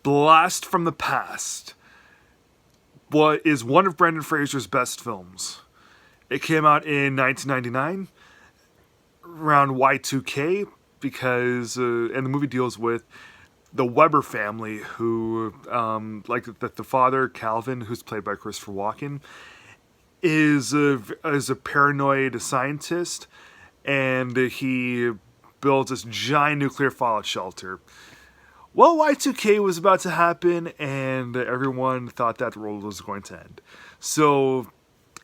Blast from the Past is one of Brendan Fraser's best films. It came out in 1999, around Y2K, because and the movie deals with the Weber family, who the father Calvin, who's played by Christopher Walken, is a paranoid scientist, and he builds this giant nuclear fallout shelter. Well, Y2K was about to happen, and everyone thought that the world was going to end. So,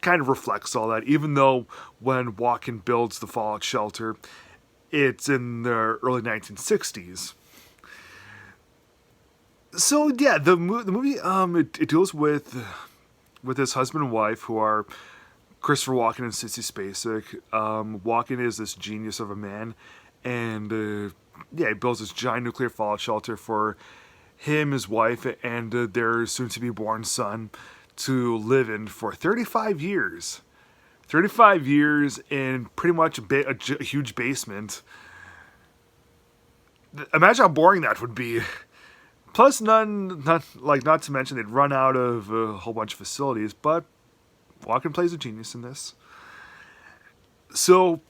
kind of reflects all that, even though when Walken builds the fallout shelter, it's in the early 1960s. So, yeah, the movie, it deals with his husband and wife, who are Christopher Walken and Sissy Spacek. Walken is this genius of a man, and he builds this giant nuclear fallout shelter for him, his wife, and their soon-to-be-born son to live in for 35 years. 35 years in pretty much a huge basement. Imagine how boring that would be. Plus, not to mention they'd run out of a whole bunch of facilities, but Walken plays a genius in this. So,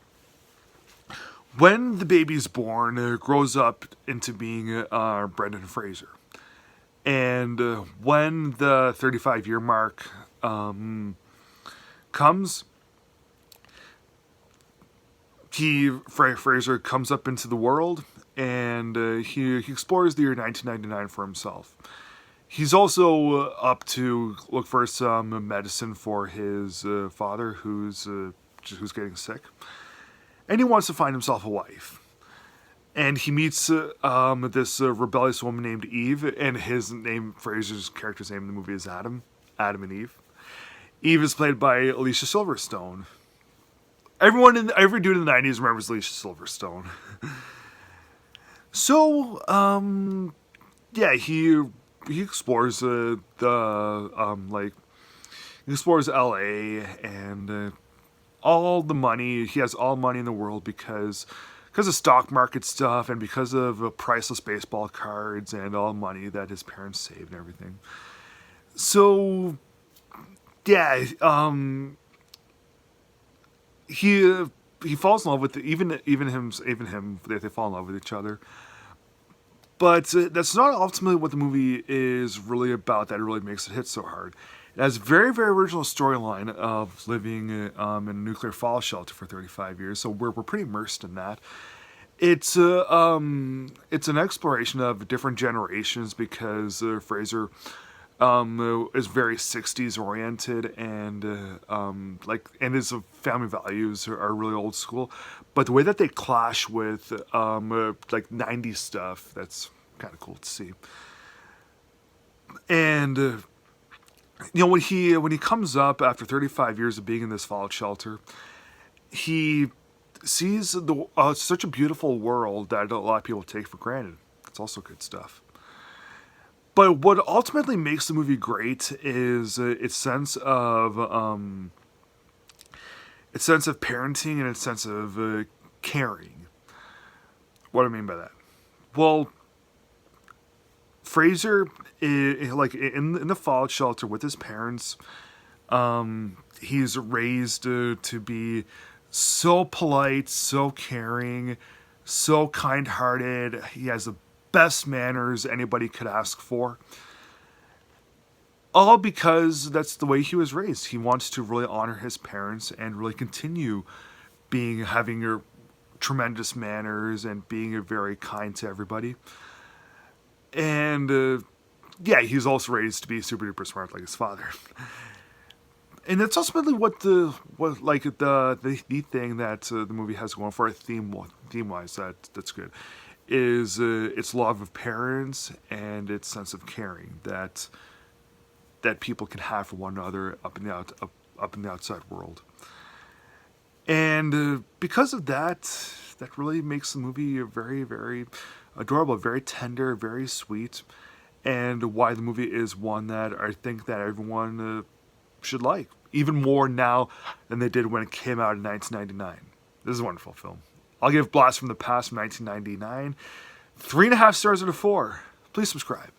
when the baby's born, it grows up into being Brendan Fraser. And when the 35-year mark comes, Fraser comes up into the world, and he explores the year 1999 for himself. He's also up to look for some medicine for his father, who's getting sick. And he wants to find himself a wife. And he meets this rebellious woman named Eve, and Fraser's character's name in the movie is Adam and Eve. Eve is played by Alicia Silverstone. Every dude in the 90s remembers Alicia Silverstone. So, he explores he explores LA and all the money. He has all money in the world because of stock market stuff and because of priceless baseball cards and all money that his parents saved and everything. So, yeah, he falls in love with even him. They fall in love with each other. But that's not ultimately what the movie is really about. That really makes it hit so hard. It has a very, very original storyline of living in a nuclear fallout shelter for 35 years. So we're pretty immersed in that. It's an exploration of different generations because Fraser is very 60s oriented and his family values are really old school, but the way that they clash with 90s stuff, that's kind of cool to see. And when he comes up after 35 years of being in this fallout shelter, he sees such a beautiful world that a lot of people take for granted. It's also good stuff. But what ultimately makes the movie great is its sense of parenting and its sense of caring. What do I mean by that? Well, Fraser, in the fallout shelter with his parents, he's raised to be so polite, so caring, so kind-hearted. He has the best manners anybody could ask for. All because that's the way he was raised. He wants to really honor his parents and really continue having tremendous manners and being very kind to everybody. And he's also raised to be super duper smart like his father. And that's ultimately the thing that the movie has going for it theme-wise that's good. Is its love of parents and its sense of caring that people can have for one another up in the outside world. And because of that really makes the movie very, very adorable, very tender, very sweet, and why the movie is one that I think that everyone should like, even more now than they did when it came out in 1999. This is a wonderful film. I'll give Blast from the Past from 1999 3.5 stars out of 4. Please subscribe.